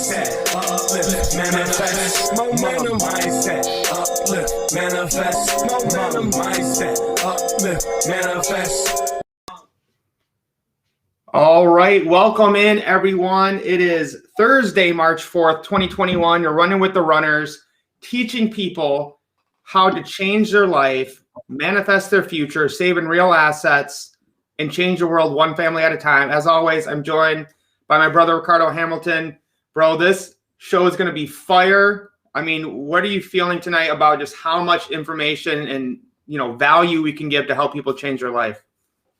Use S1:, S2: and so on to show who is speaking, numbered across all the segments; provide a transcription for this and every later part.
S1: mindset, uplift, manifest, momentum, mindset, uplift, manifest, momentum, mindset, uplift, manifest.
S2: All right, welcome in everyone. It is Thursday, March 4th, 2021. You're running with the runners, teaching people how to change their life, manifest their future, saving real assets, and change the world one family at a time. As always, I'm joined by my brother, Ricardo Hamilton. Bro, this show is going to be fire. I mean, what are you feeling tonight about just how much information and, value we can give to help people change their life?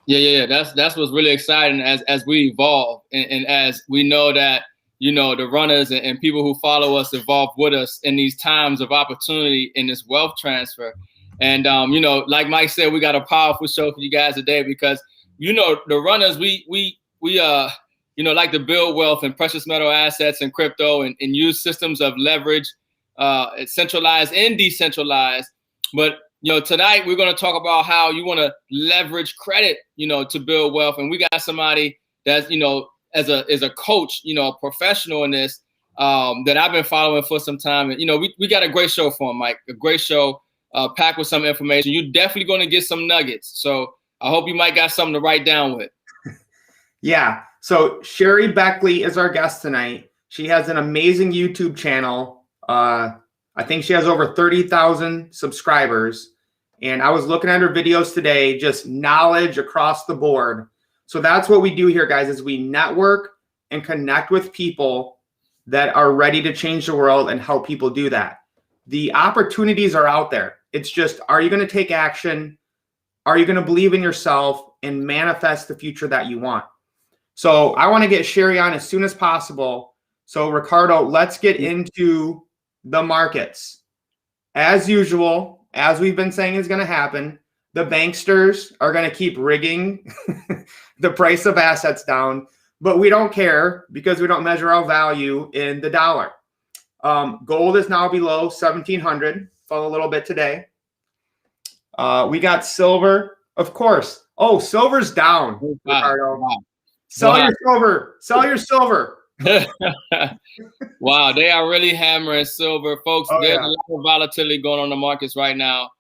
S3: Yeah. That's what's really exciting as we evolve and as we know that, the runners and people who follow us evolve with us in these times of opportunity in this wealth transfer. And, like Mike said, we got a powerful show for you guys today because, the runners, we like to build wealth in precious metal assets and crypto and use systems of leverage, centralized and decentralized. But tonight we're going to talk about how you want to leverage credit, to build wealth. And we got somebody that's, as a coach, a professional in this, that I've been following for some time. And, we got a great show for him, Mike, a great show, packed with some information. You're definitely going to get some nuggets. So I hope you might got something to write down with.
S2: Yeah. So Sherry Beckley is our guest tonight. She has an amazing YouTube channel. I think she has over 30,000 subscribers. And I was looking at her videos today, just knowledge across the board. So that's what we do here, guys, is we network and connect with people that are ready to change the world and help people do that. The opportunities are out there. It's just, are you going to take action? Are you going to believe in yourself and manifest the future that you want? So I want to get Sherry on as soon as possible. So Ricardo, let's get into the markets. As usual, as we've been saying is going to happen, the banksters are going to keep rigging the price of assets down, but we don't care because we don't measure our value in the dollar. Gold is now below 1,700, fell a little bit today. We got silver, of course. Oh, silver's down, Ricardo.
S3: Wow.
S2: Sell your silver. Sell your silver.
S3: Wow, they are really hammering silver, folks. There's a lot of volatility going on in the markets right now.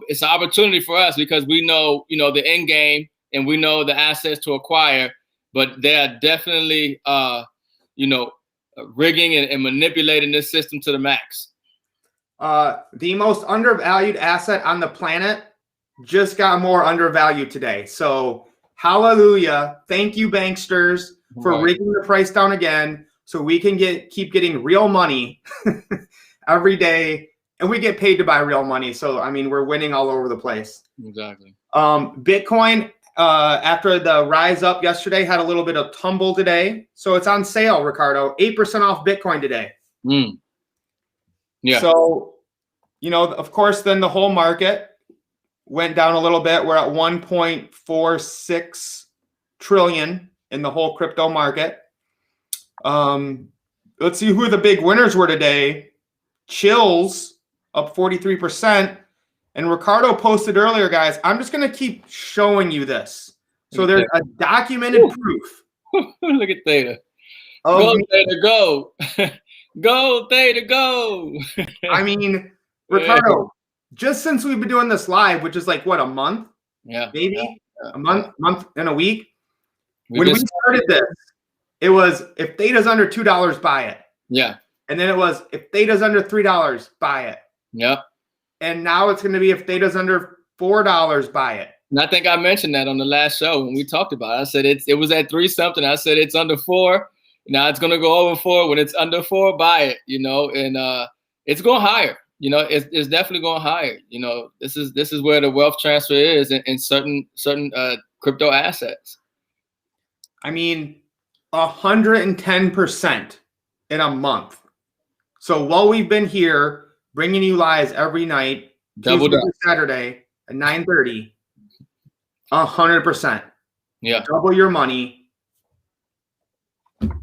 S3: It's an opportunity for us because we know, the end game and we know the assets to acquire, but they are definitely, rigging and manipulating this system to the max.
S2: The most undervalued asset on the planet just got more undervalued today. So hallelujah. Thank you, banksters, for rigging the price down again so we can keep getting real money every day. And we get paid to buy real money. So, I mean, we're winning all over the place.
S3: Exactly.
S2: Bitcoin, after the rise up yesterday, had a little bit of tumble today. So it's on sale, Ricardo. 8% off Bitcoin today.
S3: Yeah.
S2: So, of course, then the whole market went down a little bit. We're at 1.46 trillion in the whole crypto market. Let's see who the big winners were today. Chills up 43%. And Ricardo posted earlier, guys, I'm just going to keep showing you this. So there's a documented proof.
S3: Look at Theta. Go, Theta, go. Go, Theta, go.
S2: I mean, Ricardo, just since we've been doing this live, which is like, what, a month?
S3: Yeah.
S2: Maybe a month and a week. When we started this, it was, if Theta's under $2, buy it.
S3: Yeah.
S2: And then it was, if Theta's under $3, buy it.
S3: Yep. And
S2: now it's going to be, if Theta's under $4, buy it.
S3: And I think I mentioned that on the last show when we talked about it. I said it was at 3 something. I said it's under 4. Now it's going to go over 4. When it's under 4, buy it, and it's going higher. It's definitely going higher. This is where the wealth transfer is in certain crypto assets.
S2: I mean, 110% in a month. So while we've been here bringing you lives every night,
S3: Double
S2: Tuesday to Saturday at 9:30, 100%.
S3: Yeah.
S2: Double your money.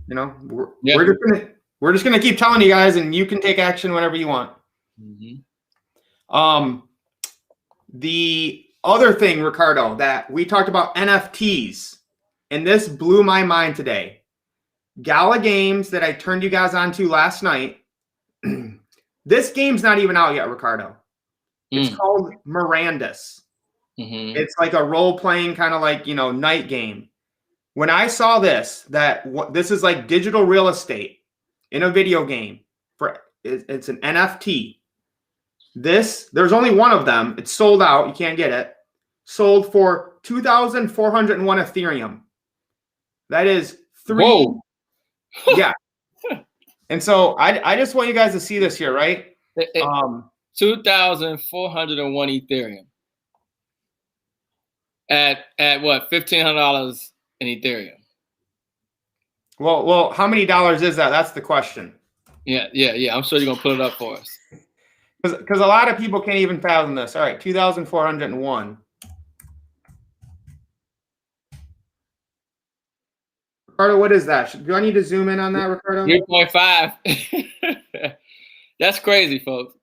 S2: We're just gonna keep telling you guys, and you can take action whenever you want. The other thing, Ricardo, that we talked about NFTs, and this blew my mind today. Gala Games that I turned you guys on to last night. This game's not even out yet, Ricardo. It's called Mirandus. It's like a role-playing kind of like, night game. When I saw this, this is like digital real estate in a video game. It's an NFT. There's only one of them. It's sold out. You can't get it. Sold for 2,401 Ethereum. That is three. Whoa. Yeah. And so I just want you guys to see this here, right?
S3: 2,401 Ethereum. At what, $1,500 in Ethereum?
S2: Well, how many dollars is that? That's the question.
S3: Yeah. I'm sure you're gonna put it up for us.
S2: Because a lot of people can't even fathom this. All right, 2,401. Ricardo, what is that? Do I need to zoom in on that, Ricardo?
S3: 3.5. That's crazy, folks.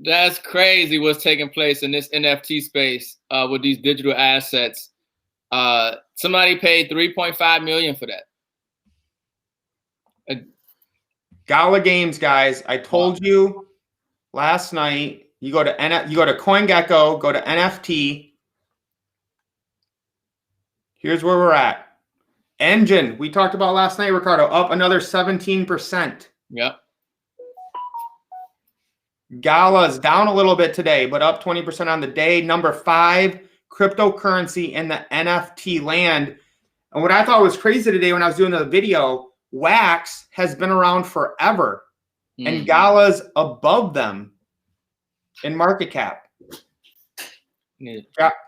S3: That's crazy what's taking place in this NFT space with these digital assets. Somebody paid $3.5 million for that.
S2: Gala Games, guys. I told you last night. You go to CoinGecko, go to NFT. Here's where we're at. Engine, we talked about last night, Ricardo, up another 17%.
S3: Yep.
S2: Gala's down a little bit today, but up 20% on the day. Number 5, cryptocurrency in the NFT land. And what I thought was crazy today when I was doing the video, Wax has been around forever, and Gala's above them in market cap.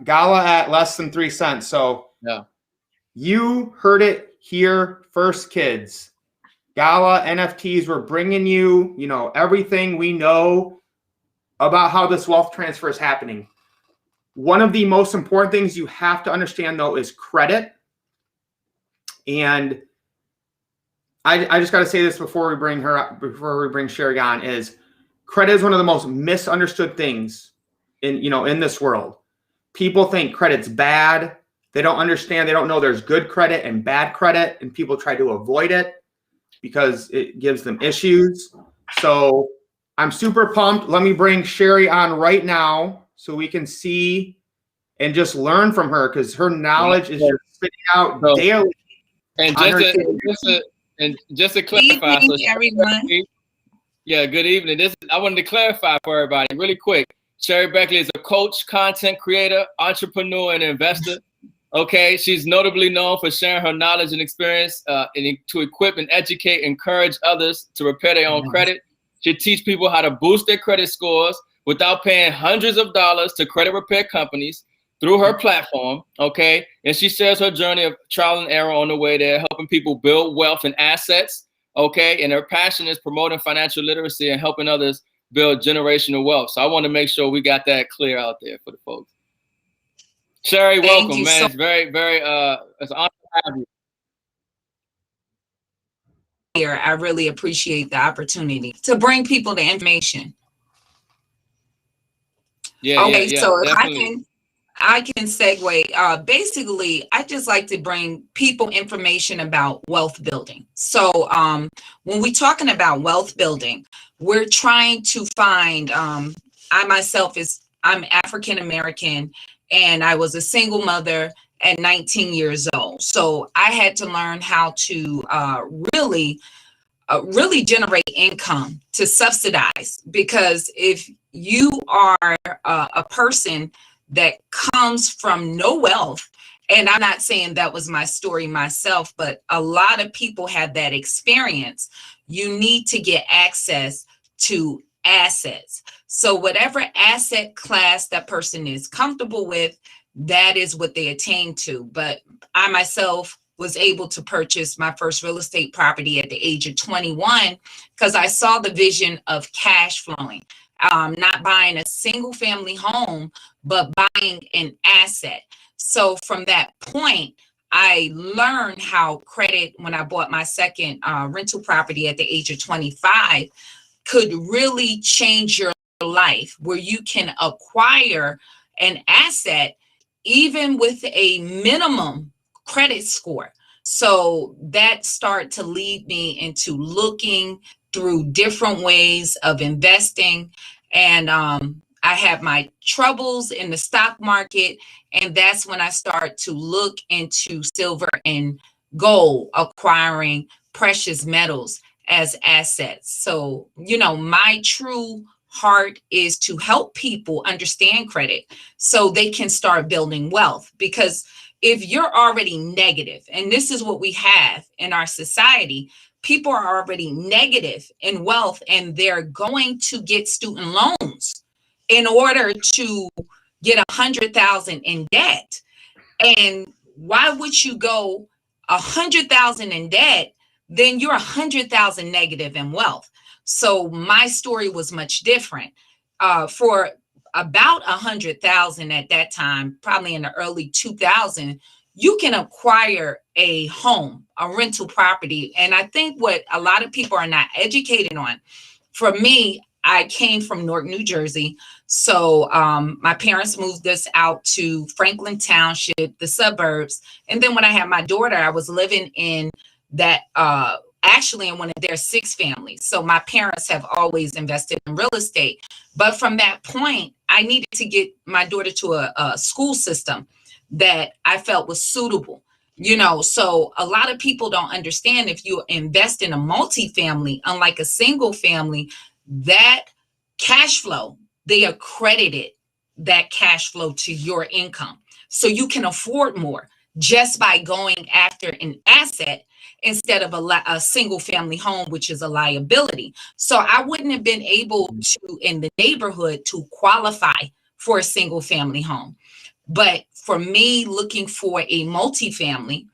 S2: Gala at less than 3 cents. So
S3: yeah.
S2: You heard it here first, kids. Gala NFTs, we're bringing you, everything we know about how this wealth transfer is happening. One of the most important things you have to understand, though, is credit. And I just got to say this before we bring Sherry on, is credit is one of the most misunderstood things in this world. People think credit's bad. They don't understand. They don't know there's good credit and bad credit, and people try to avoid it because it gives them issues. So I'm super pumped. Let me bring Sherry on right now so we can see and just learn from her, because her knowledge is just spitting out daily.
S3: And just to clarify,
S4: good evening, everyone.
S3: Yeah, good evening. I wanted to clarify for everybody really quick. Sherry Beckley is a coach, content creator, entrepreneur, and investor. Okay, she's notably known for sharing her knowledge and experience to equip and educate, encourage others to repair their own credit. She teaches people how to boost their credit scores without paying hundreds of dollars to credit repair companies through her platform, okay? And she shares her journey of trial and error on the way there, helping people build wealth and assets, okay? And her passion is promoting financial literacy and helping others build generational wealth. So I want to make sure we got that clear out there for the folks. Sherry, welcome, man. It's very, very, it's an honor to have you.
S4: Here, I really appreciate the opportunity to bring people the information.
S3: Yeah,
S4: okay,
S3: yeah,
S4: so
S3: definitely.
S4: if I can segue. Basically, I just like to bring people information about wealth building. So when we're talking about wealth building, we're trying to find, I myself I'm African American, and I was a single mother at 19 years old. So I had to learn how to really generate income to subsidize, because if you are a person that comes from no wealth, and I'm not saying that was my story myself, but a lot of people have that experience, you need to get access to assets. So whatever asset class that person is comfortable with, that is what they attain to. But I myself was able to purchase my first real estate property at the age of 21 because I saw the vision of cash flowing, not buying a single family home, but buying an asset. So from that point, I learned how credit, when I bought my second rental property at the age of 25, could really change your life, where you can acquire an asset even with a minimum credit score. So that started to lead me into looking through different ways of investing. And I had my troubles in the stock market. And that's when I started to look into silver and gold, acquiring precious metals as assets. So, my true heart is to help people understand credit so they can start building wealth. Because if you're already negative, and this is what we have in our society, people are already negative in wealth and they're going to get student loans in order to get 100,000 in debt. And why would you go 100,000 in debt? Then you're 100,000 negative in wealth. So my story was much different. For about 100,000 at that time, probably in the early 2000s, you can acquire a home, a rental property. And I think what a lot of people are not educated on. For me, I came from Newark, New Jersey. So my parents moved us out to Franklin Township, the suburbs. And then when I had my daughter, I was living in that, actually in one of their 6 families. So my parents have always invested in real estate. But from that point, I needed to get my daughter to a school system that I felt was suitable. So a lot of people don't understand, if you invest in a multifamily, unlike a single family, that cash flow, they accredited that cash flow to your income. So you can afford more just by going after an asset instead of a single family home, which is a liability. So I wouldn't have been able to, in the neighborhood, to qualify for a single family home. But for me, looking for a multifamily,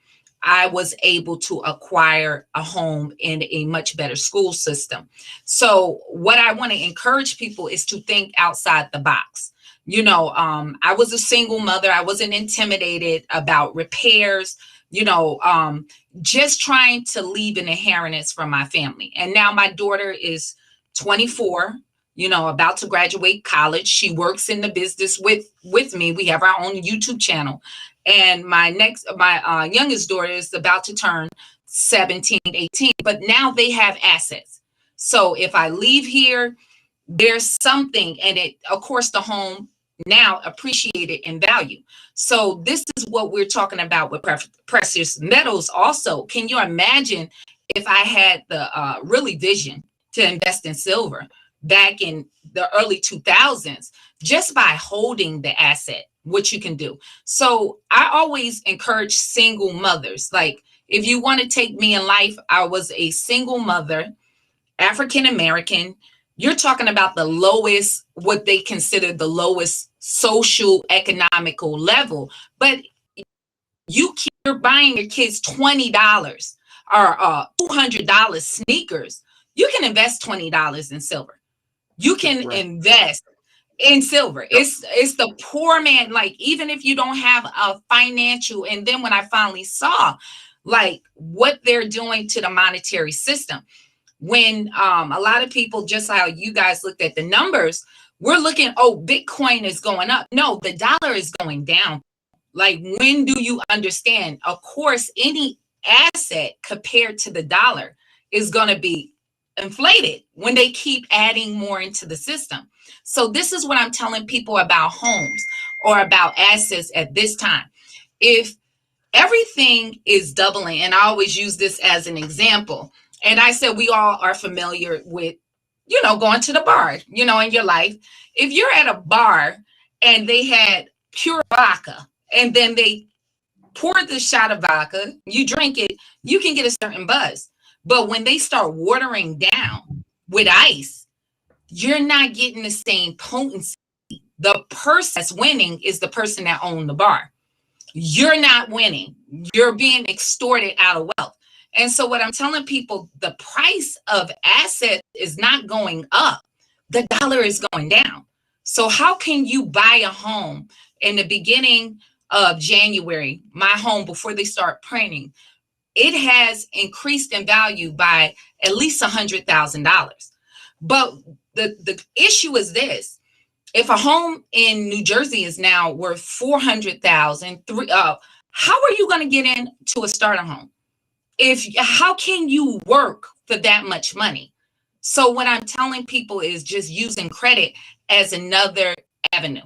S4: I was able to acquire a home in a much better school system. So what I want to encourage people is to think outside the box. I was a single mother. I wasn't intimidated about repairs, just trying to leave an inheritance from my family. And now my daughter is 24, about to graduate college. She works in the business with me. We have our own YouTube channel. And my youngest daughter is about to turn 17, 18, but now they have assets. So if I leave here, there's something, and it, of course, the home now appreciated in value. So this is what we're talking about with precious metals also. Can you imagine if I had the really vision to invest in silver back in the early 2000s, just by holding the asset, what you can do? So I always encourage single mothers. Like, if you want to take me in life, I was a single mother, African American. You're talking about the lowest, what they consider the lowest social economical level, but you're buying your kids $20 or $200 sneakers. You can invest $20 in silver. You can invest in silver. It's the poor man. Like, even if you don't have a financial, and then when I finally saw like what they're doing to the monetary system, when a lot of people, just how you guys looked at the numbers, we're looking, oh, Bitcoin is going up. No, the dollar is going down. Like, when do you understand? Of course, any asset compared to the dollar is going to be inflated when they keep adding more into the system. So this is what I'm telling people about homes or about assets at this time. If everything is doubling, and I always use this as an example, and I said we all are familiar with, going to the bar, in your life. If you're at a bar and they had pure vodka and then they poured the shot of vodka, you drink it, you can get a certain buzz. But when they start watering down with ice, you're not getting the same potency. The person that's winning is the person that owned the bar. You're not winning. You're being extorted out of wealth. And so what I'm telling people, the price of assets is not going up. The dollar is going down. So how can you buy a home in the beginning of January? My home, before they start printing, it has increased in value by at least $100,000. But the issue is this: if a home in New Jersey is now worth $400,000, how are you going to get into a starter home? how can you work for that much money? So what I'm telling people is just using credit as another avenue.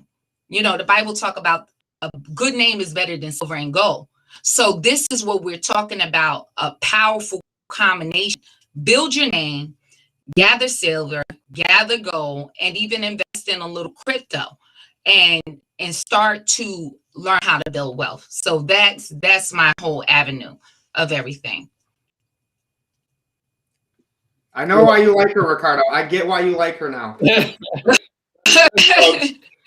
S4: You know, the Bible talk about a good name is better than silver and gold. So this is what we're talking about, a powerful combination. Build your name, gather silver, gather gold, and even invest in a little crypto and start to learn how to build wealth. So that's my whole avenue of everything.
S2: I know why you like her, Ricardo. I get why you like her now.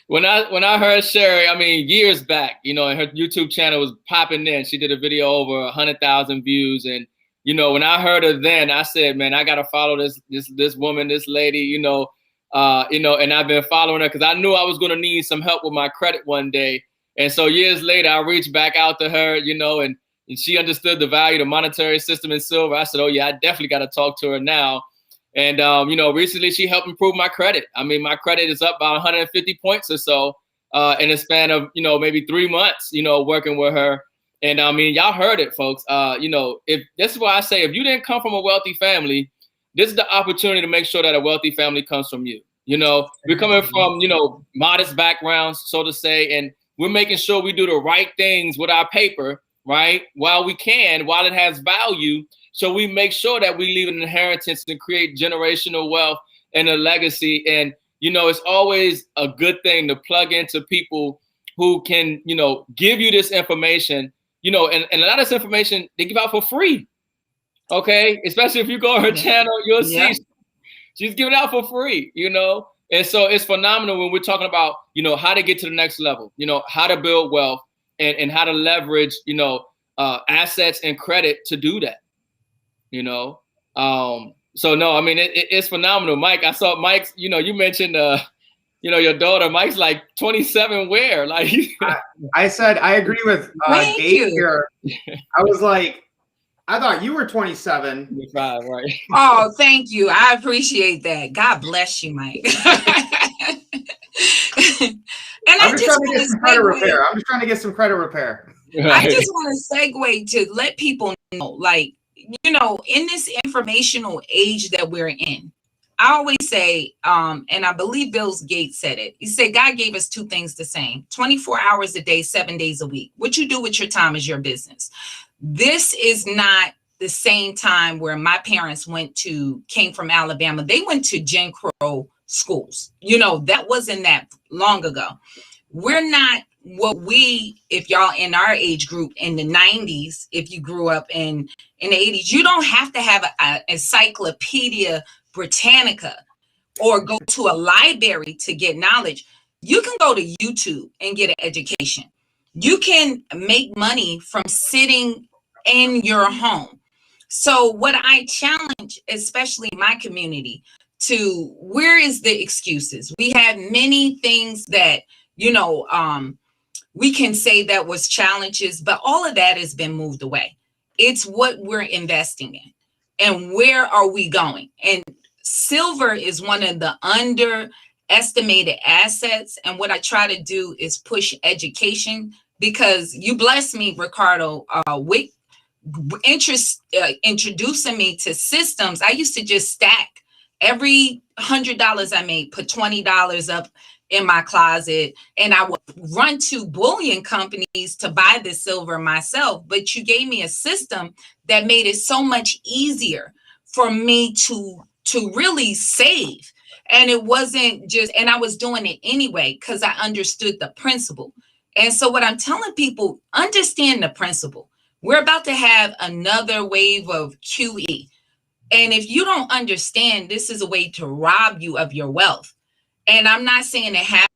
S3: When I heard Sherry, I mean, years back, you know, and her YouTube channel was popping in. She did a video over 100,000 views, and you know, when I heard her then, I said, man, I gotta follow this woman, this lady, you know, and I've been following her because I knew I was gonna need some help with my credit one day. And so years later, I reached back out to her, you know, and she understood the value of the monetary system in silver. I said, oh yeah, I definitely got to talk to her now. And, you know, recently she helped improve my credit. I mean, my credit is up by 150 points or so in a span of, you know, maybe 3 months, you know, working with her. And I mean, y'all heard it, folks. You know, if this is why I say, if you didn't come from a wealthy family, this is the opportunity to make sure that a wealthy family comes from you. You know, we're coming from, you know, modest backgrounds, so to say, and we're making sure we do the right things with our paper, right? While it has value. So we make sure that we leave an inheritance and create generational wealth and a legacy. And, you know, it's always a good thing to plug into people who can, you know, give you this information, you know, and a lot of this information they give out for free. Okay. Especially if you go on her channel, you'll see she's giving out for free, you know. And so it's phenomenal when we're talking about, you know, how to get to the next level, you know, how to build wealth and how to leverage, you know, assets and credit to do that. You know, so no, I mean, it's phenomenal. Mike, I saw Mike's, you know, you mentioned, you know, your daughter, Mike's like 27 where? Like,
S2: I said, I agree with Gabe here. I was like, I thought you were 27.
S3: 25, right?
S4: Oh, thank you. I appreciate that. God bless you, Mike. And
S2: I'm just trying to get some credit repair. I'm just trying to get some credit repair.
S4: I just want to segue to let people know, like, you know, in this informational age that we're in, I always say, and I believe Bill Gates said it. He said, God gave us two things the same, 24 hours a day, 7 days a week. What you do with your time is your business. This is not the same time where my parents came from Alabama. They went to Jim Crow schools. You know, that wasn't that long ago. We're not if y'all in our age group in the 90s, if you grew up in the 80s, you don't have to have an Encyclopedia Britannica or go to a library to get knowledge. You can go to YouTube and get an education. You can make money from sitting in your home. So what I challenge, especially my community, to where is the excuses? We have many things that, you know, we can say that was challenges, but all of that has been moved away. It's what we're investing in and where are we going? And silver is one of the underestimated assets. And what I try to do is push education, because you blessed me, Ricardo, with introducing me to systems. I used to just stack every $100 I made, put $20 up in my closet, and I would run to bullion companies to buy the silver myself. But you gave me a system that made it so much easier for me to really save. And it wasn't just, and I was doing it anyway because I understood the principle. And so what I'm telling people, understand the principle. We're about to have another wave of QE. And if you don't understand, this is a way to rob you of your wealth. And I'm not saying it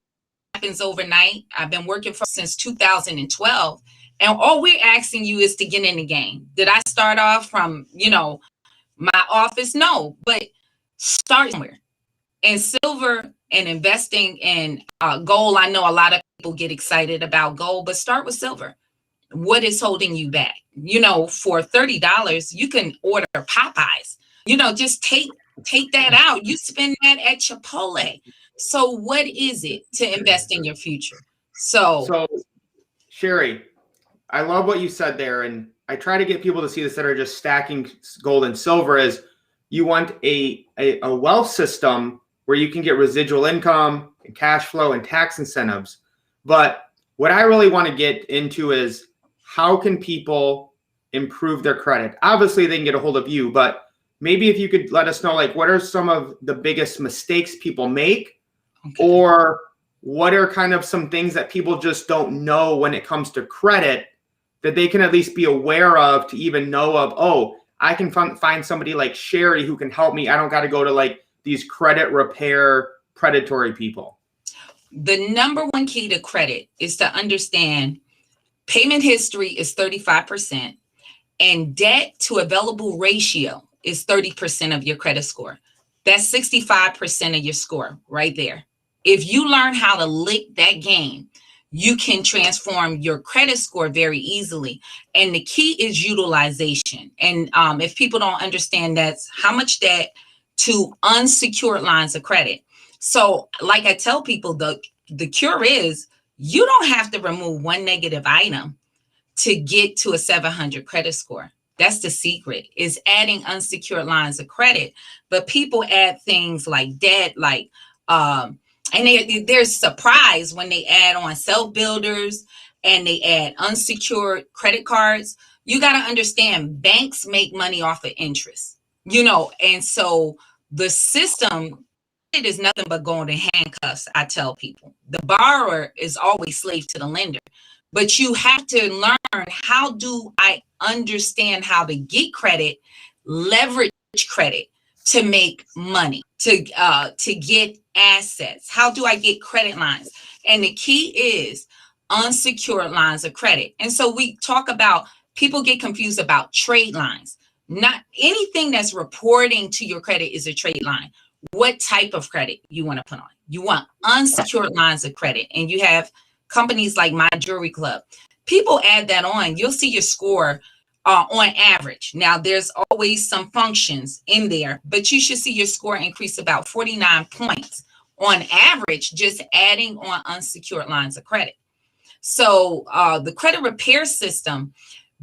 S4: happens overnight. I've been working since 2012. And all we're asking you is to get in the game. Did I start off from, you know, my office? No, but start somewhere. And silver and investing in gold. I know a lot of people get excited about gold, but start with silver. What is holding you back? You know, for $30, you can order Popeyes. You know, just take that out. You spend that at Chipotle. So what is it to invest in your future? So
S2: Sherry, I love what you said there. And I try to get people to see this that are just stacking gold and silver is you want a wealth system where you can get residual income and cash flow and tax incentives. But what I really want to get into is how can people improve their credit? Obviously, they can get a hold of you, but maybe if you could let us know, like, what are some of the biggest mistakes people make, or what are kind of some things that people just don't know when it comes to credit that they can at least be aware of to even know of, oh, I can find somebody like Sherry who can help me. I don't got to go to like these credit repair predatory people.
S4: The number one key to credit is to understand payment history is 35% and debt to available ratio is 30% of your credit score. That's 65% of your score right there. If you learn how to lick that game, you can transform your credit score very easily. And the key is utilization. And if people don't understand, that's how much debt to unsecured lines of credit. So like I tell people, the cure is you don't have to remove one negative item to get to a 700 credit score. That's the secret, is adding unsecured lines of credit. But people add things like debt, like, and they're surprised when they add on self-builders and they add unsecured credit cards. You got to understand, banks make money off of interest, and so the system, it is nothing but golden handcuffs. I tell people the borrower is always slave to the lender, but you have to learn, how do I understand how to get credit, leverage credit to make money, to get assets? How do I get credit lines? And the key is unsecured lines of credit. And so we talk about, people get confused about trade lines. Not anything that's reporting to your credit is a trade line. What type of credit you want to put on? You want unsecured lines of credit. And you have companies like My Jewelry Club. People add that on. You'll see your score on average. Now, there's always some functions in there, but you should see your score increase about 49 points on average, just adding on unsecured lines of credit. So the credit repair system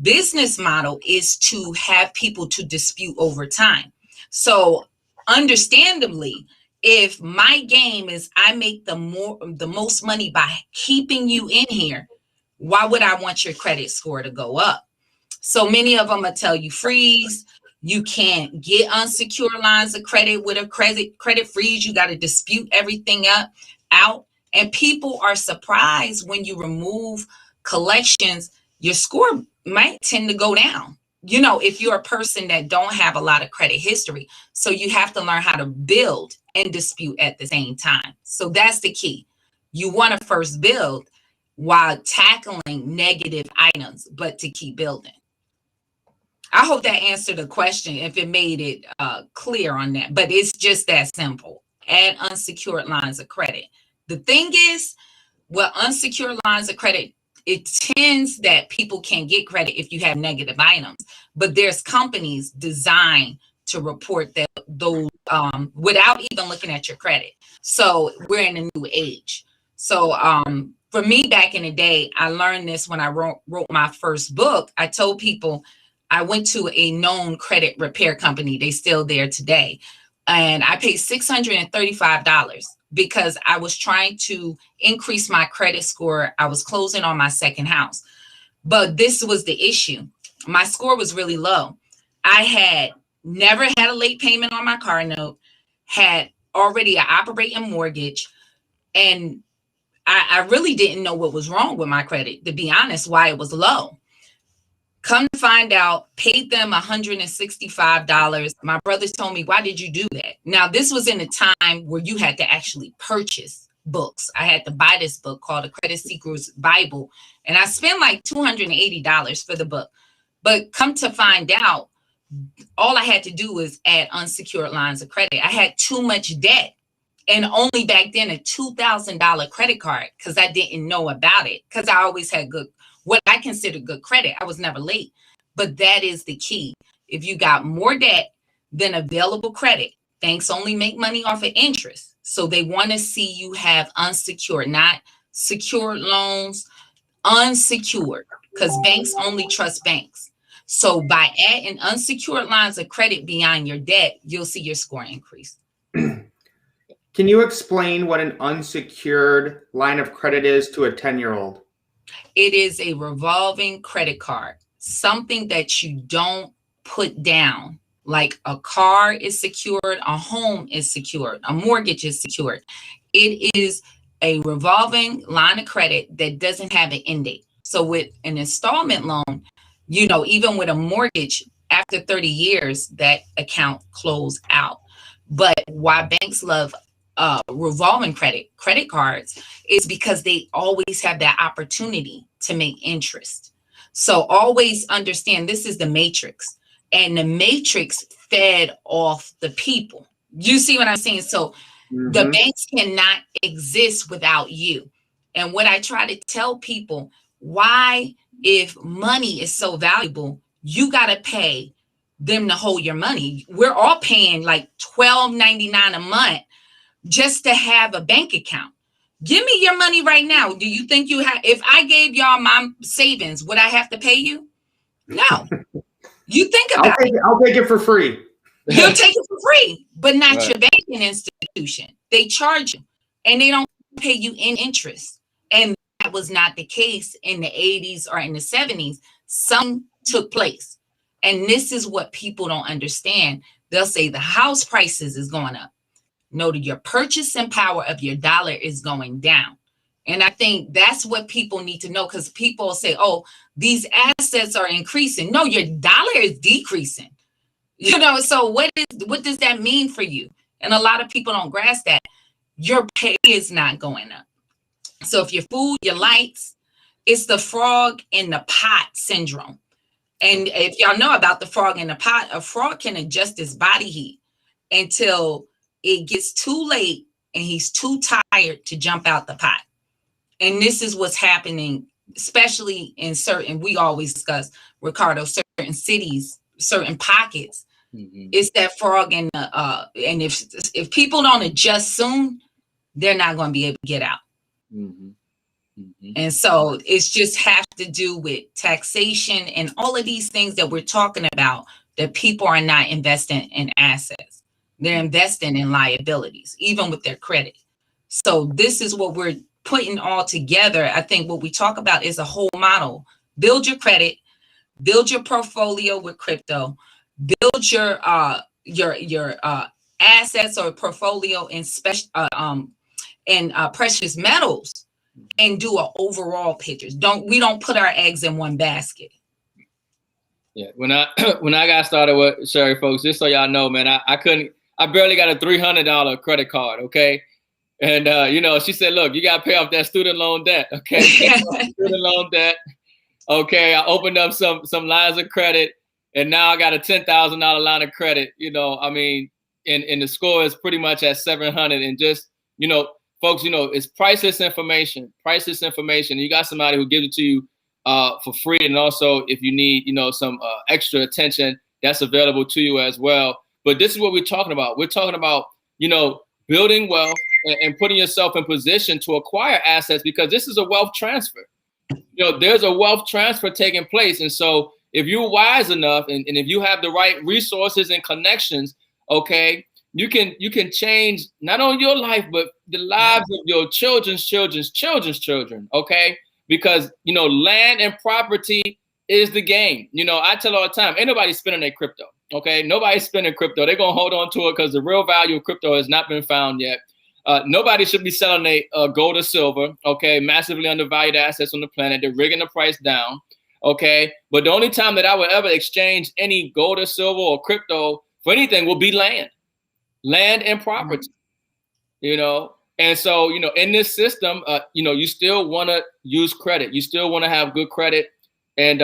S4: business model is to have people to dispute over time. So understandably, if my game is I make the most money by keeping you in here, why would I want your credit score to go up? So many of them will tell you freeze. You can't get unsecured lines of credit with a credit freeze. You got to dispute everything out. And people are surprised when you remove collections, your score might tend to go down, if you're a person that don't have a lot of credit history. So you have to learn how to build and dispute at the same time. So that's the key. You want to first build while tackling negative items, but to keep building. I hope that answered the question, if it made it clear on that, but it's just that simple. Add unsecured lines of credit. The thing is, well, unsecured lines of credit, it tends that people can't get credit if you have negative items, but there's companies designed to report that those without even looking at your credit. So we're in a new age. So for me, back in the day, I learned this when I wrote my first book. I told people, I went to a known credit repair company. They're still there today. And I paid $635 because I was trying to increase my credit score. I was closing on my second house. But this was the issue. My score was really low. I had never had a late payment on my car note, had already an operating mortgage, and I really didn't know what was wrong with my credit, to be honest, why it was low. Come to find out, paid them $165. My brother told me, why did you do that? Now, this was in a time where you had to actually purchase books. I had to buy this book called The Credit Seeker's Bible, and I spent like $280 for the book. But come to find out, all I had to do was add unsecured lines of credit. I had too much debt, and only back then a $2,000 credit card, because I didn't know about it, because I always had what I consider good credit. I was never late. But that is the key. If you got more debt than available credit, banks only make money off of interest. So they want to see you have unsecured, not secured loans, unsecured, because banks only trust banks. So by adding unsecured lines of credit beyond your debt, you'll see your score increase.
S2: Can you explain what an unsecured line of credit is to a 10-year-old?
S4: It is a revolving credit card, something that you don't put down. Like a car is secured, a home is secured, a mortgage is secured. It is a revolving line of credit that doesn't have an end date. So with an installment loan, you know, even with a mortgage, after 30 years, that account close out. But why banks love revolving credit cards is because they always have that opportunity to make interest. So always understand this is the matrix, and the matrix fed off the people. You see what I'm saying? So the banks cannot exist without you. And what I try to tell people, why, if money is so valuable, you got to pay them to hold your money. We're all paying like $12.99 a month just to have a bank account. Give me your money right now. Do you think you have, if I gave y'all my savings, would I have to pay you? No. You think about it.
S2: I'll take it for free.
S4: You'll take it for free, but not your banking institution. They charge you and they don't pay you in interest. And that was not the case in the 80s or in the 70s. Some took place. And this is what people don't understand. They'll say the house prices is going up. No, your purchasing power of your dollar is going down. And I think that's what people need to know, because people say, oh, these assets are increasing. No, your dollar is decreasing. You know, so what does that mean for you? And a lot of people don't grasp that. Your pay is not going up. So if your food, your lights, it's the frog in the pot syndrome. And if y'all know about the frog in the pot, a frog can adjust his body heat until it gets too late and he's too tired to jump out the pot. And this is what's happening, especially in certain, we always discuss, Ricardo, certain cities, certain pockets. It's that frog in the, and if people don't adjust soon, they're not going to be able to get out. And so it's just have to do with taxation and all of these things that we're talking about, that people are not investing in assets. They're investing in liabilities, even with their credit. So this is what we're putting all together. I think what we talk about is a whole model. Build your credit, build your portfolio with crypto, build your assets or portfolio in special precious metals, and do an overall pictures. We don't put our eggs in one basket.
S3: Yeah, when I got started with Sherry, folks, just so y'all know, man, I barely got a $300 credit card, okay? And you know, she said, look, you gotta pay off that student loan debt, okay? Student loan debt. Okay, I opened up some lines of credit, and now I got a $10,000 line of credit. You know, I mean, and the score is pretty much at 700. And just, you know, folks, you know, it's priceless information. Priceless information. You got somebody who gives it to you for free, and also if you need, you know, some extra attention, that's available to you as well. But this is what we're talking about. We're talking about, you know, building wealth and putting yourself in position to acquire assets, because this is a wealth transfer. You know, there's a wealth transfer taking place. And so if you're wise enough and if you have the right resources and connections, okay, you can change not only your life, but the lives of your children's children, okay? Because, you know, land and property is the game. You know, I tell all the time, ain't nobody spending their crypto, okay? Nobody's spending crypto. They're going to hold on to it because the real value of crypto has not been found yet. Nobody should be selling a gold or silver, okay? Massively undervalued assets on the planet. They're rigging the price down, okay? But the only time that I would ever exchange any gold or silver or crypto for anything will be land and property, you know? And so, you know, in this system, you know, you still want to use credit. You still want to have good credit. And,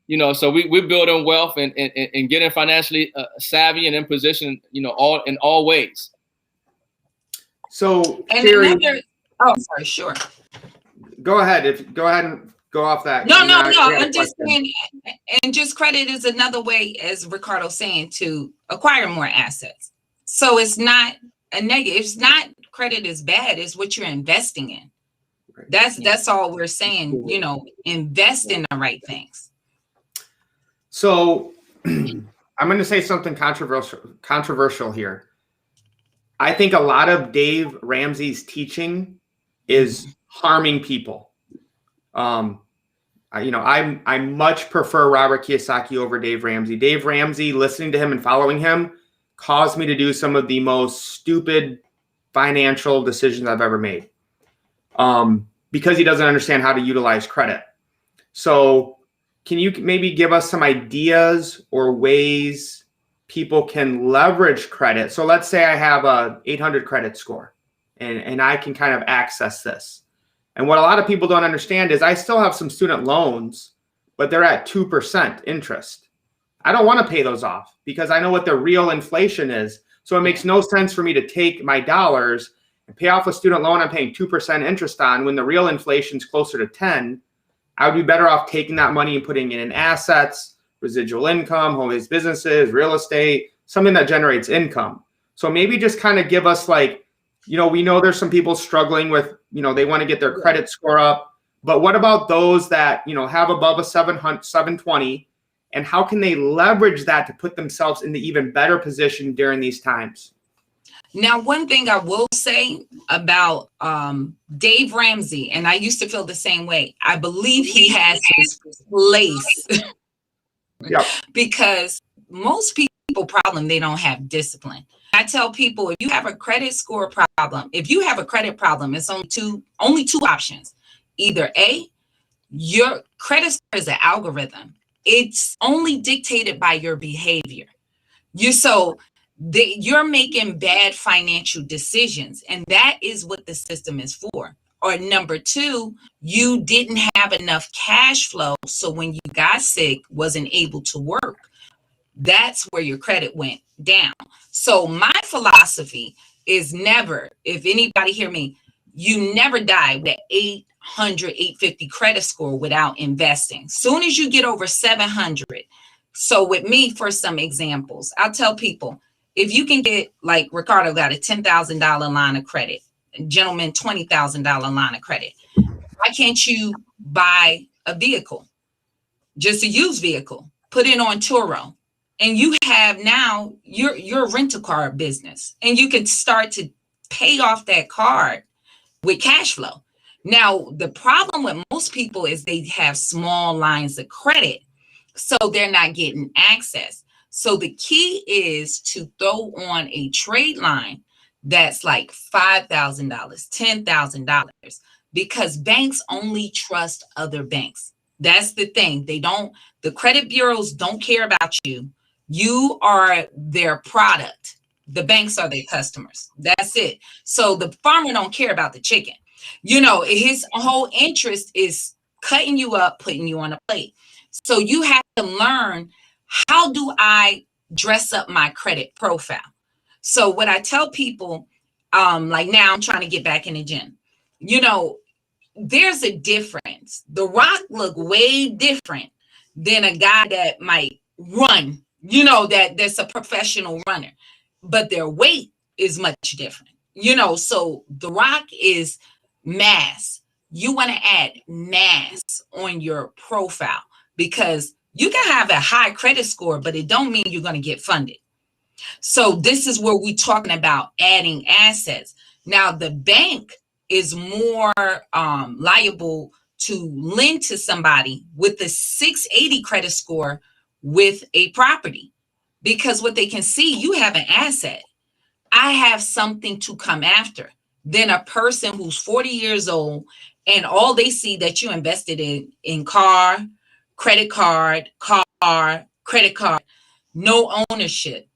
S3: you know, so we're building wealth and getting financially savvy and in position, you know, in all ways.
S2: So,
S4: and
S2: Sherry,
S4: sorry, sure.
S2: Go ahead. Go ahead and go off that.
S4: No. I'm just saying, and just credit is another way, as Ricardo's saying, to acquire more assets. So it's not a negative. It's not credit is bad. It's what you're investing in. That's all we're saying. You know, invest in the right things.
S2: So I'm going to say something controversial here. I think a lot of Dave Ramsey's teaching is harming people. I much prefer Robert Kiyosaki over Dave Ramsey. Dave Ramsey, listening to him and following him, caused me to do some of the most stupid financial decisions I've ever made, because he doesn't understand how to utilize credit. So can you maybe give us some ideas or ways people can leverage credit? So let's say I have a 800 credit score and I can kind of access this. And what a lot of people don't understand is I still have some student loans, but they're at 2% interest. I don't want to pay those off because I know what the real inflation is. So it makes no sense for me to take my dollars and pay off a student loan I'm paying 2% interest on when the real inflation is closer to 10. I would be better off taking that money and putting it in assets, residual income, home-based businesses, real estate, something that generates income. So maybe just kind of give us we know there's some people struggling with, they want to get their credit score up, but what about those that, have above a 720, and how can they leverage that to put themselves in the even better position during these times?
S4: Now, one thing I will say about Dave Ramsey, and I used to feel the same way, I believe he has his place.
S2: Yep.
S4: Because most people problem, they don't have discipline. I tell people, if you have a credit score problem, if you have a credit problem, it's only two options. Either A, your credit score is an algorithm. It's only dictated by your behavior. You're making bad financial decisions, and that is what the system is for. Or number two, you didn't have enough cash flow, so when you got sick, wasn't able to work. That's where your credit went down. So my philosophy is never, if anybody hear me, you never die with an 800, 850 credit score without investing. Soon as you get over 700. So with me, for some examples, I'll tell people, if you can get, like Ricardo got a $10,000 line of credit, gentleman, $20,000 line of credit. Why can't you buy a vehicle, just a used vehicle, put it on Turo? And you have now your rental car business, and you can start to pay off that card with cash flow. Now, the problem with most people is they have small lines of credit, so they're not getting access. So the key is to throw on a trade line that's like $5,000, $10,000, because banks only trust other banks. That's the thing. The credit bureaus don't care about you. You are their product. The banks are their customers. That's it. So the farmer don't care about the chicken. His whole interest is cutting you up, putting you on a plate. So you have to learn, how do I dress up my credit profile? So what I tell people, like now I'm trying to get back in the gym, there's a difference. The Rock look way different than a guy that might run, that's a professional runner, but their weight is much different. So The Rock is mass. You want to add mass on your profile, because you can have a high credit score, but it don't mean you're going to get funded. So this is where we're talking about adding assets. Now, the bank is more liable to lend to somebody with a 680 credit score with a property, because what they can see, you have an asset. I have something to come after. Than a person who's 40 years old and all they see that you invested in car, credit card, credit card, no ownership.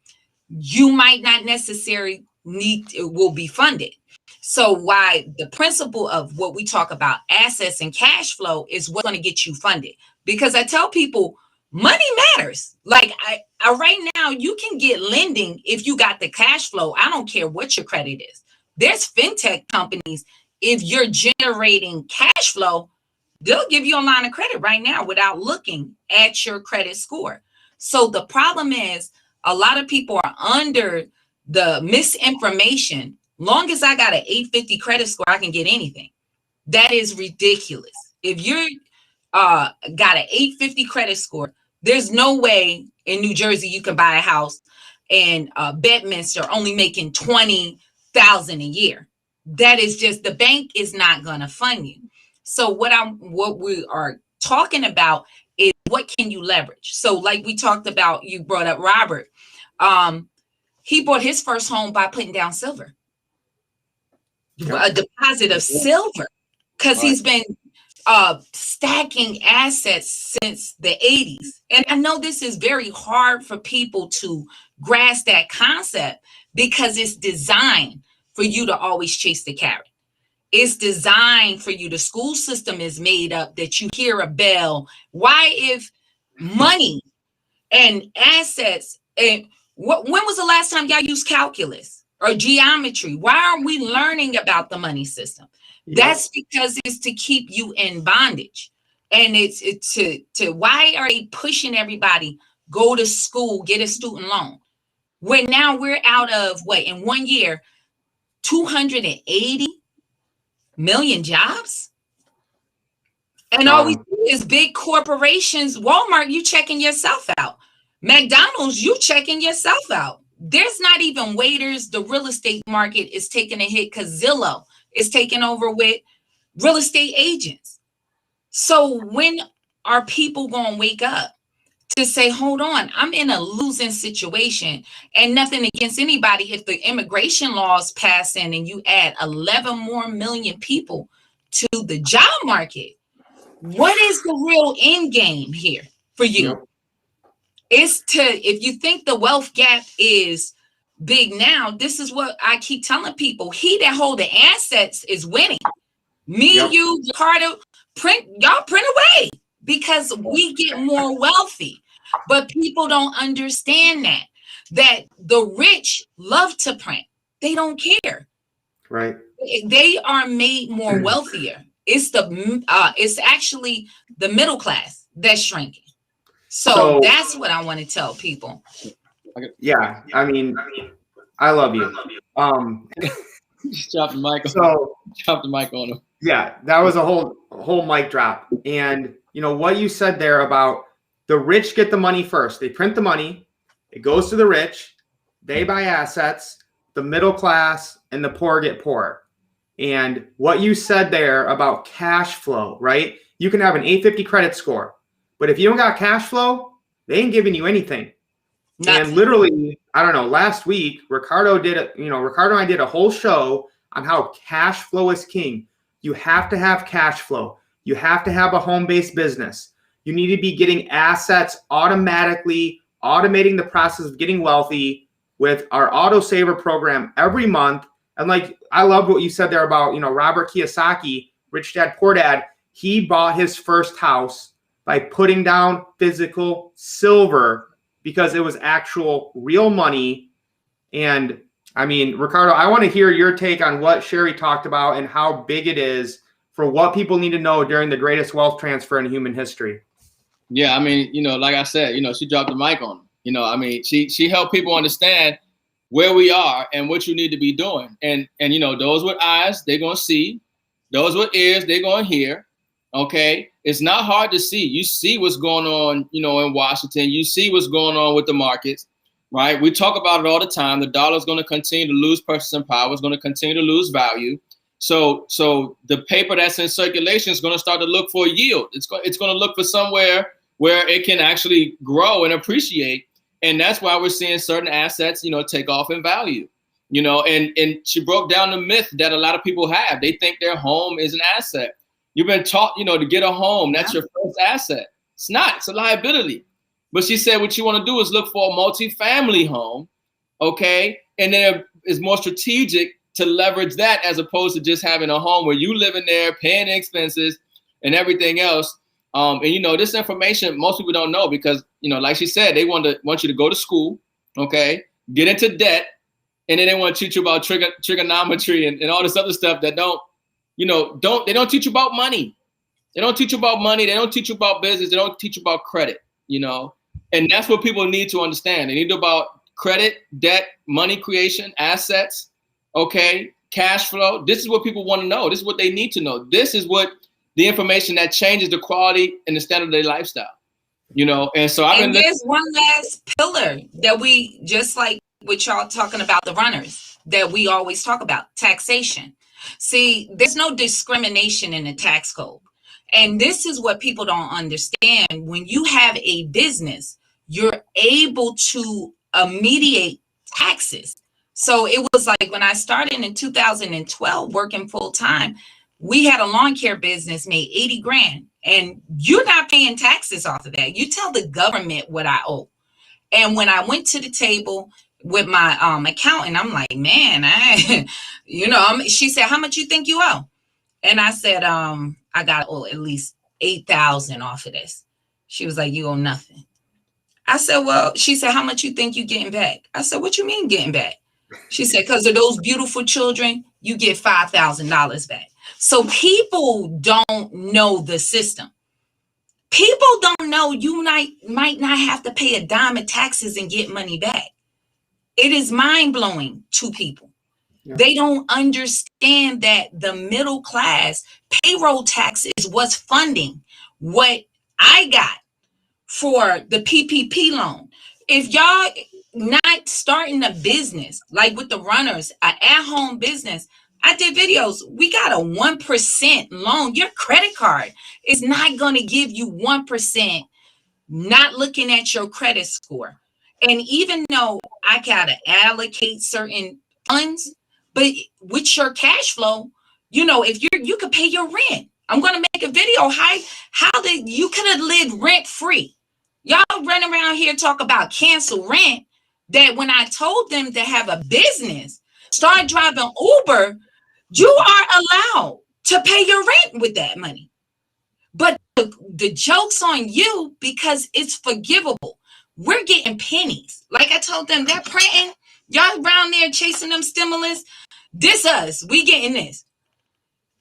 S4: You might not necessarily will be funded. So why the principle of what we talk about, assets and cash flow, is what's going to get you funded. Because I tell people, money matters. Like I right now, you can get lending if you got the cash flow. I don't care what your credit is. There's fintech companies, if you're generating cash flow, they'll give you a line of credit right now without looking at your credit score. So the problem is, a lot of people are under the misinformation. Long as I got an 850 credit score, I can get anything. That is ridiculous. If you're got an 850 credit score, There's no way in New Jersey you can buy a house in Bedminster only making $20,000 a year. That is just, the bank is not going to fund you. So what we are talking about is, what can you leverage? So like we talked about, you brought up Robert. He bought his first home by putting down silver, a deposit of silver, because he's been stacking assets since the 80s. And I know this is very hard for people to grasp that concept, because it's designed for you to always chase the carrot. It's designed for you. The school system is made up that you hear a bell. Why, if money and assets, and when was the last time y'all used calculus or geometry? Why aren't we learning about the money system? That's because it's to keep you in bondage. And it's to why are they pushing everybody, go to school, get a student loan? When now we're out of, what, in 1 year, 280 million jobs? And all we do is big corporations. Walmart, you checking yourself out. McDonald's, you checking yourself out. There's not even waiters. The real estate market is taking a hit because Zillow is taking over with real estate agents. So when are people going to wake up to say, hold on, I'm in a losing situation? And nothing against anybody. If the immigration laws pass in and you add 11 more million people to the job market, what is the real end game here for you? It's to, if you think the wealth gap is big now, this is what I keep telling people. He that hold the assets is winning. Me, you, Ricardo, y'all print away, because we get more wealthy. But people don't understand that the rich love to print. They don't care.
S2: Right.
S4: They are made more wealthier. It's actually the middle class that's shrinking. So that's what I want to tell people.
S2: Yeah, I mean, I love you.
S3: Just drop the mic. Drop the mic on him.
S2: Yeah, that was a whole mic drop. And you know what you said there about the rich get the money first. They print the money, it goes to the rich, they buy assets, the middle class and the poor get poorer. And what you said there about cash flow, right? You can have an 850 credit score, but if you don't got cash flow, they ain't giving you anything. Nothing. And literally, I don't know, last week, Ricardo and I did a whole show on how cash flow is king. You have to have cash flow. You have to have a home-based business. You need to be getting assets automatically, automating the process of getting wealthy with our autosaver program every month. And like, I loved what you said there about, Robert Kiyosaki, Rich Dad, Poor Dad. He bought his first house by putting down physical silver because it was actual real money. And I mean, Ricardo, I want to hear your take on what Sherry talked about and how big it is for what people need to know during the greatest wealth transfer in human history.
S3: Yeah, I mean, like I said, she dropped the mic on him. I mean, she helped people understand where we are and what you need to be doing. And those with eyes, they're going to see. Those with ears, they're going to hear. Okay. It's not hard to see. You see what's going on, in Washington. You see what's going on with the markets, right? We talk about it all the time. The dollar is going to continue to lose purchasing power. It's going to continue to lose value. So the paper that's in circulation is going to start to look for a yield. It's going to look for somewhere where it can actually grow and appreciate. And that's why we're seeing certain assets, take off in value, and she broke down the myth that a lot of people have. They think their home is an asset. You've been taught, to get a home, that's your first asset. It's not, it's a liability. But she said what you want to do is look for a multifamily home, okay? And then it's more strategic to leverage that as opposed to just having a home where you live in there, paying the expenses and everything else. And this information most people don't know because, like she said, they want you to go to school, okay, get into debt, and then they want to teach you about trigonometry and all this other stuff that they don't teach you about money. They don't teach you about money. They don't teach you about business. They don't teach you about credit, and that's what people need to understand. They need to know about credit, debt, money creation, assets, okay, cash flow. This is what people want to know. This is what they need to know. This is what the information that changes the quality and the standard of their lifestyle. You know, and so I've
S4: And
S3: been
S4: there's one last pillar that we, just like with y'all talking about the runners, that we always talk about: taxation. See, there's no discrimination in the tax code. And this is what people don't understand. When you have a business, you're able to mediate taxes. So it was like when I started in 2012 working full time, we had a lawn care business, made 80 grand, and you're not paying taxes off of that. You tell the government what I owe. And when I went to the table with my accountant, I'm like, man, she said, how much you think you owe? And I said, I got to owe at least 8,000 off of this. She was like, you owe nothing. I said, well, she said, how much you think you getting back? I said, what you mean getting back? She said, because of those beautiful children, you get $5,000 back. So people don't know the system. People don't know you might not have to pay a dime of taxes and get money back. It is mind-blowing to people. Yeah. They don't understand that the middle class payroll tax is what's funding what I got for the PPP loan. If y'all not starting a business, like with the runners, an at-home business, I did videos. We got a 1% loan. Your credit card is not going to give you 1%, not looking at your credit score. And even though I got to allocate certain funds, but with your cash flow, if you could pay your rent. I'm going to make a video how that you could have lived rent free. Y'all run around here talk about cancel rent, that when I told them to have a business, start driving Uber, you are allowed to pay your rent with that money. But the joke's on you because it's forgivable. We're getting pennies. Like I told them, they're printing. Y'all around there chasing them stimulus. This us. We getting this.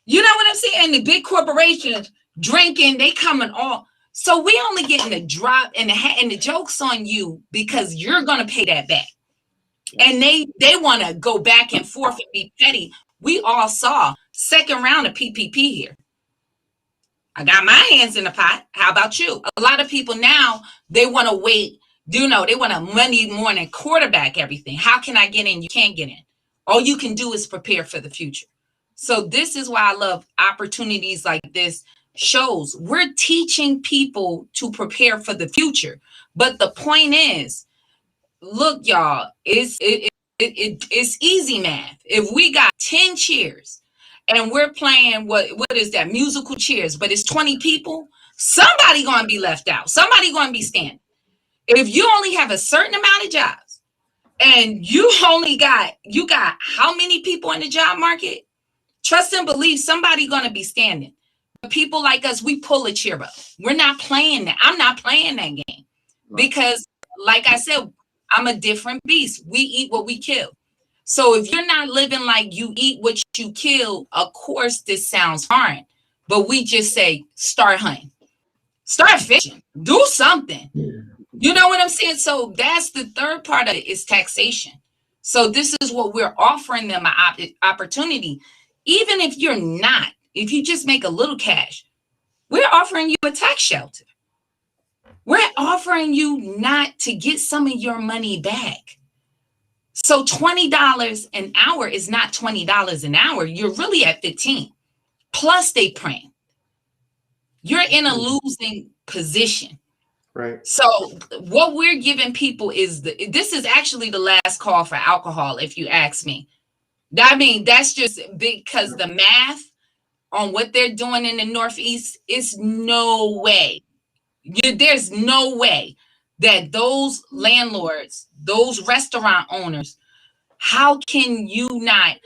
S4: You know what I'm saying? And the big corporations drinking, they coming all. So we only getting the drop and the joke's on you because you're going to pay that back. And they want to go back and forth and be petty. We all saw second round of PPP here. I got my hands in the pot. How about you? A lot of people now, they want to wait. They want a Monday morning quarterback everything. How can I get in? You can't get in. All you can do is prepare for the future. So this is why I love opportunities like this. Shows we're teaching people to prepare for the future. But the point is, look, y'all, it's easy math. If we got 10 chairs and we're playing what is that, musical chairs, but it's 20 people, somebody gonna be left out. Somebody gonna be standing. If you only have a certain amount of jobs and you got how many people in the job market, trust and believe somebody gonna be standing. But people like us, we pull a chair up. We're not playing that. I'm not playing that game because, like I said, I'm a different beast. We eat what we kill. So if you're not living like you eat what you kill, of course this sounds hard, but we just say, start hunting, start fishing, do something. You know what I'm saying? So that's the third part of it, is taxation. So this is what we're offering them, an opportunity. Even if if you just make a little cash, we're offering you a tax shelter. We're offering you not to get some of your money back. So $20 an hour is not $20 an hour. You're really at 15. Plus they print. You're in a losing position.
S2: Right.
S4: So what we're giving people is this is actually the last call for alcohol, if you ask me. I mean, that's just because the math on what they're doing in the Northeast is no way. There's no way that those landlords, those restaurant owners, how can you not,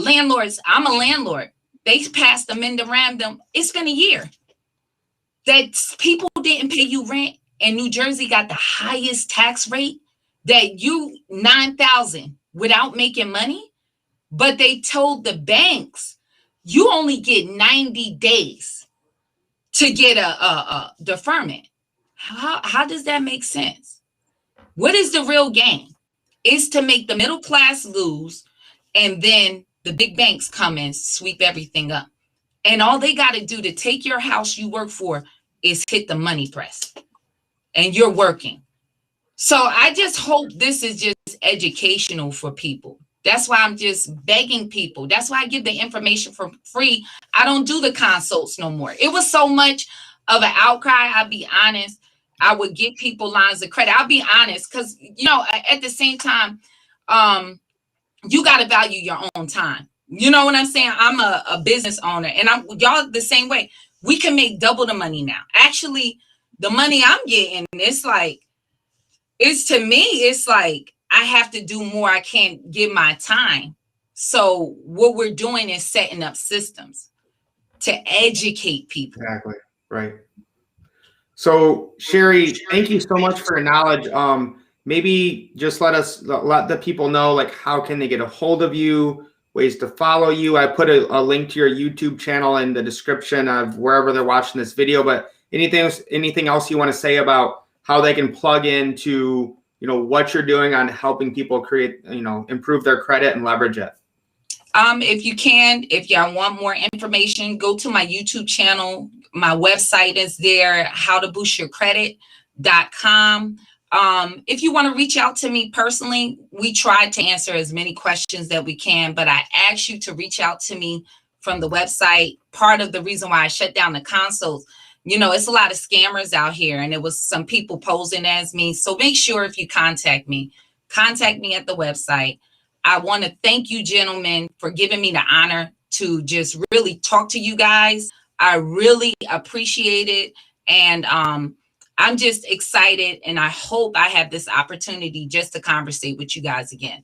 S4: landlords, I'm a landlord. They passed them in the random. It's been a year that people didn't pay you rent, and New Jersey got the highest tax rate, that you $9,000 without making money. But they told the banks, you only get 90 days to get a deferment. How does that make sense? What is the real game? It's to make the middle class lose, and then the big banks come and sweep everything up. And all they got to do to take your house you work for is hit the money press. and you're working. So I just hope this is just educational for people. That's why I'm just begging people. That's why I give the information for free. I don't do the consults no more. It was so much of an outcry. I'll be honest. I would give people lines of credit. I'll be honest, because at the same time, you got to value your own time. You know what I'm saying? I'm a business owner, and y'all the same way. We can make double the money now. Actually, the money I'm getting, it's like I have to do more. I can't give my time. So what we're doing is setting up systems to educate people.
S2: Exactly. Right. So Sherry, thank you so much for your knowledge. Maybe just let the people know, like, how can they get a hold of you, ways to follow you. I put a link to your YouTube channel in the description of wherever they're watching this video, but anything else you want to say about how they can plug into, what you're doing on helping people create, improve their credit and leverage it?
S4: If y'all want more information, go to my YouTube channel. My website is there, howtoboostyourcredit.com. If you want to reach out to me personally, we try to answer as many questions that we can, but I ask you to reach out to me from the website. Part of the reason why I shut down the consults, it's a lot of scammers out here, and it was some people posing as me. So make sure if you contact me at the website. I want to thank you, gentlemen, for giving me the honor to just really talk to you guys. I really appreciate it. And I'm just excited, and I hope I have this opportunity just to conversate with you guys again.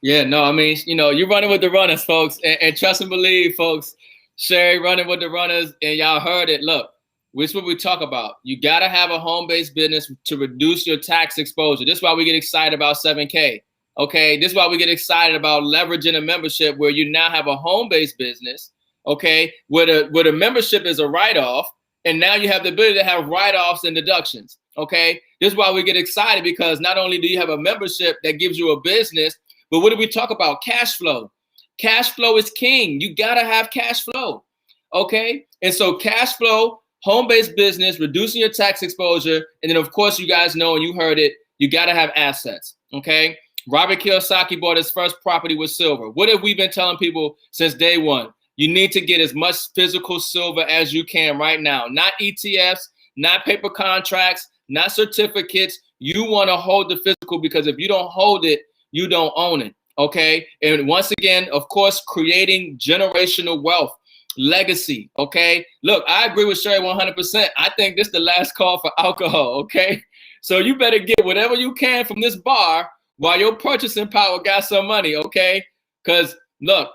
S3: Yeah, no, I mean, you're running with the runners, folks, and trust and believe, folks. Sherry running with the runners, and y'all heard it. Look, which is what we talk about. You got to have a home-based business to reduce your tax exposure. This is why we get excited about 7K. Okay, this is why we get excited about leveraging a membership where you now have a home-based business. Okay, where the membership is a write-off, and now you have the ability to have write-offs and deductions. Okay, this is why we get excited, because not only do you have a membership that gives you a business, but what do we talk about? Cash flow. Cash flow is king. You got to have cash flow. Okay, and so cash flow, home-based business, reducing your tax exposure, and then of course you guys know, and you heard it, you got to have assets. Okay, Robert Kiyosaki bought his first property with silver. What have we been telling people since day one? You need to get as much physical silver as you can right now. Not ETFs, not paper contracts, not certificates. You want to hold the physical, because if you don't hold it, you don't own it. Okay, and once again, of course, creating generational wealth. Legacy. Okay, look, I agree with Sherry 100%. I think this is the last call for alcohol. Okay, so you better get whatever you can from this bar while your purchasing power got some money. Okay, because look,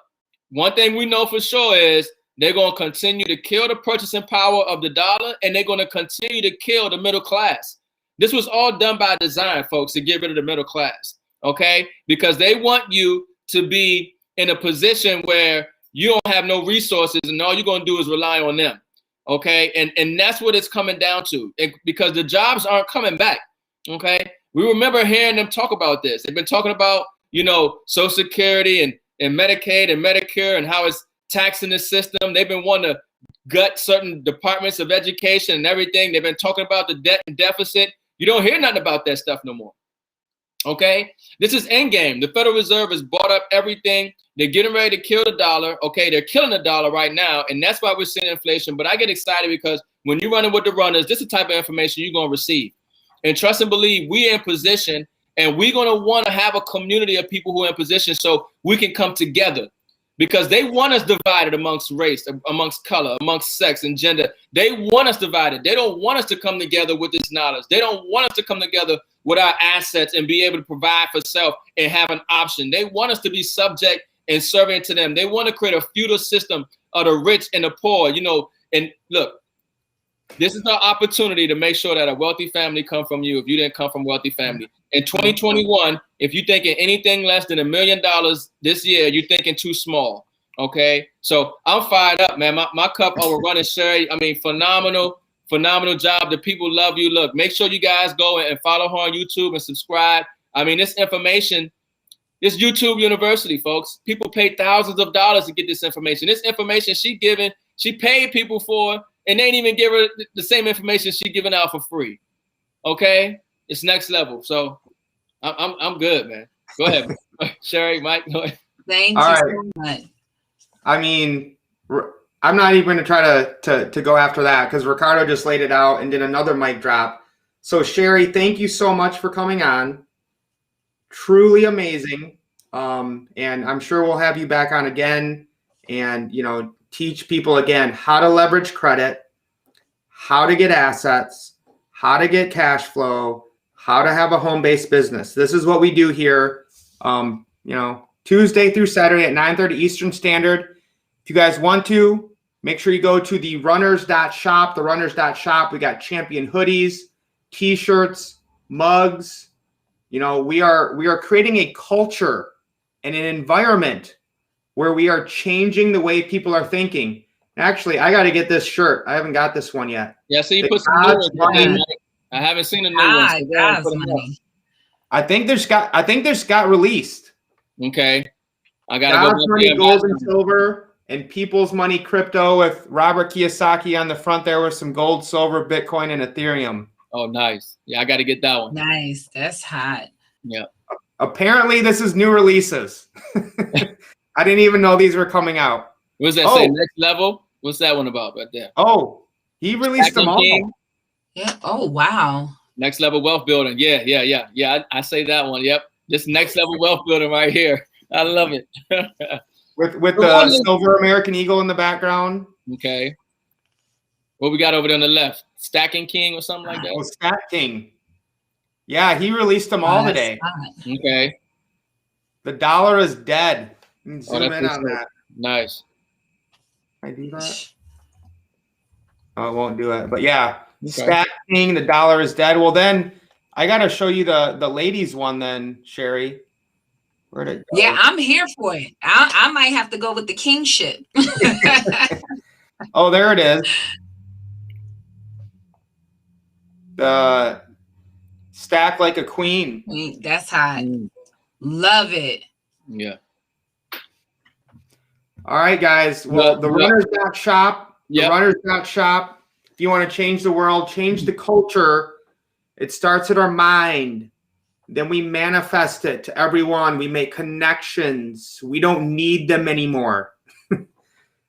S3: one thing we know for sure is they're going to continue to kill the purchasing power of the dollar, and they're going to continue to kill the middle class. This was all done by design, folks, to get rid of the middle class. Okay, because they want you to be in a position where you don't have no resources, and all you're going to do is rely on them. Okay, and that's what it's coming down to, because the jobs aren't coming back. Okay, we remember hearing them talk about this. They've been talking about, Social Security and Medicaid and Medicare and how it's taxing the system. They've been wanting to gut certain departments of education and everything. They've been talking about the debt and deficit. You don't hear nothing about that stuff no more. Okay, this is endgame. The Federal Reserve has bought up everything. They're getting ready to kill the dollar. Okay, they're killing the dollar right now, and that's why we're seeing inflation. But I get excited because when you're running with the runners, this is the type of information you're going to receive. And trust and believe, we're in position, and we're going to want to have a community of people who are in position so we can come together, because they want us divided amongst race, amongst color, amongst sex and gender. They want us divided. They don't want us to come together with this knowledge. They don't want us to come together with our assets and be able to provide for self and have an option. They want us to be subject and serving to them. They want to create a feudal system of the rich and the poor, and look, this is our opportunity to make sure that a wealthy family come from you if you didn't come from a wealthy family. In 2021, if you're thinking anything less than $1 million this year, you're thinking too small. Okay, so I'm fired up, man. My cup overrunning, Sherry. I mean, phenomenal job. The people love you. Look, make sure you guys go and follow her on YouTube and subscribe. I mean, this information, this YouTube University, folks. People pay thousands of dollars to get this information. This information she paid people for, and they ain't even give her the same information she giving out for free. Okay, it's next level. So I'm good, man. Go ahead, Sherry, Mike. Go ahead.
S4: Thank you so much.
S2: I mean, I'm not even going to try to go after that because Ricardo just laid it out and did another mic drop. So Sherry, thank you so much for coming on. Truly amazing. And I'm sure we'll have you back on again and, teach people again how to leverage credit, how to get assets, how to get cash flow, how to have a home-based business. This is what we do here, Tuesday through Saturday at 9:30 Eastern Standard. If you guys want to, make sure you go to the runners.shop, we got champion hoodies, t-shirts, mugs. We are creating a culture and an environment where we are changing the way people are thinking. Actually, I got to get this shirt. I haven't got this one yet.
S3: Yeah, so you put some new ones on, Mike. I haven't seen a new one.
S2: I think this got released.
S3: Okay. I got to
S2: God's Money, Gold and Silver, and People's Money Crypto with Robert Kiyosaki on the front there with some gold, silver, Bitcoin, and Ethereum.
S3: Oh, nice. Yeah, I got to get that one.
S4: Nice. That's hot.
S3: Yeah.
S2: Apparently, this is new releases. I didn't even know these were coming out.
S3: What's that say? Next Level? What's that one about right there?
S2: Oh, he released them all.
S4: Yeah. Oh, wow.
S3: Next Level Wealth Building. Yeah. I say that one. Yep. This Next Level Wealth Building right here. I love it.
S2: with the silver American Eagle in the background.
S3: Okay. What we got over there on the left? Stacking King or something like that?
S2: Oh, Stack King. Yeah, he released them all today.
S3: Okay.
S2: The dollar is dead. Zoom in on that.
S3: Nice.
S2: Can I do that? Oh, it won't do it. But yeah, Stack King, the dollar is dead. Well, then I got to show you the ladies one then, Sherry. Where'd it go?
S4: Yeah, I'm here for it. I might have to go with the kingship.
S2: Oh, there it is. The stack like a queen.
S4: That's hot. Love it.
S3: Yeah.
S2: All right, guys. Well, the runners.shop. The runners.shop. If you want to change the world, change the culture, it starts at our mind. Then we manifest it to everyone. We make connections. We don't need them anymore.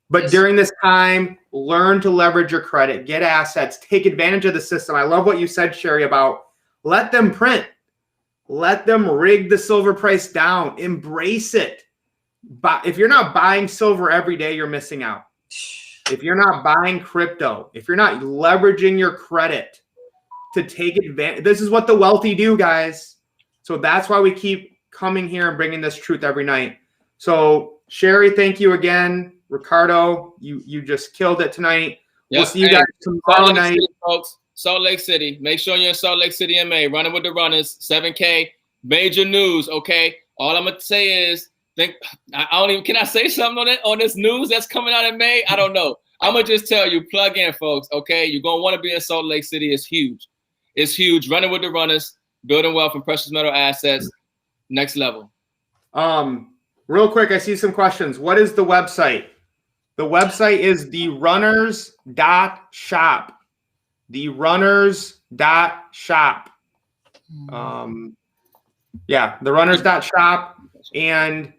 S2: But during this time, learn to leverage your credit, get assets, take advantage of the system. I love what you said, Sherry, about let them print. Let them rig the silver price down. Embrace it. But if you're not buying silver every day, you're missing out. If you're not buying crypto, if you're not leveraging your credit to take advantage, this is what the wealthy do, guys. So that's why we keep coming here and bringing this truth every night. So Sherry, thank you again. Ricardo, you just killed it tonight. Yep. We'll see you guys tomorrow night.
S3: City, folks. Salt Lake City. Make sure you're in Salt Lake City, MA. Running with the Runners, 7K. Major news, okay? All I'm going to say is, can I say something on this news that's coming out in May? I don't know. I'm going to just tell you, plug in, folks, okay? You're going to want to be in Salt Lake City. It's huge. It's huge. Running with the Runners, building wealth and precious metal assets, next level.
S2: Real quick, I see some questions. What is the website? The website is therunners.shop. Therunners.shop. Therunners.shop. And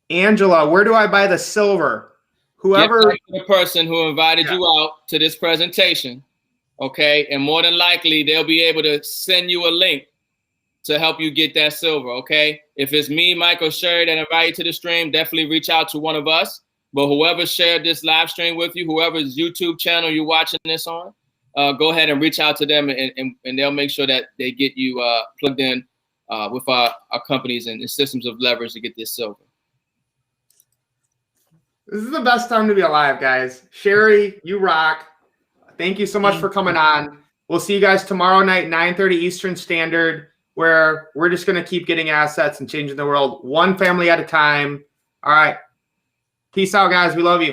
S2: Angela, where do I buy the silver? Whoever
S3: the person who invited you out to this presentation, okay, and more than likely they'll be able to send you a link to help you get that silver, okay? If it's me, Mike, or Sherry that invite you to the stream, definitely reach out to one of us. But whoever shared this live stream with you, whoever's YouTube channel you're watching this on, go ahead and reach out to them, and they'll make sure that they get you plugged in with our companies and systems of leverage to get this silver.
S2: This is the best time to be alive, guys. Sherry, you rock. Thank you so much for coming on. We'll see you guys tomorrow night, 9:30 Eastern Standard, where we're just going to keep getting assets and changing the world one family at a time. All right. Peace out, guys. We love you.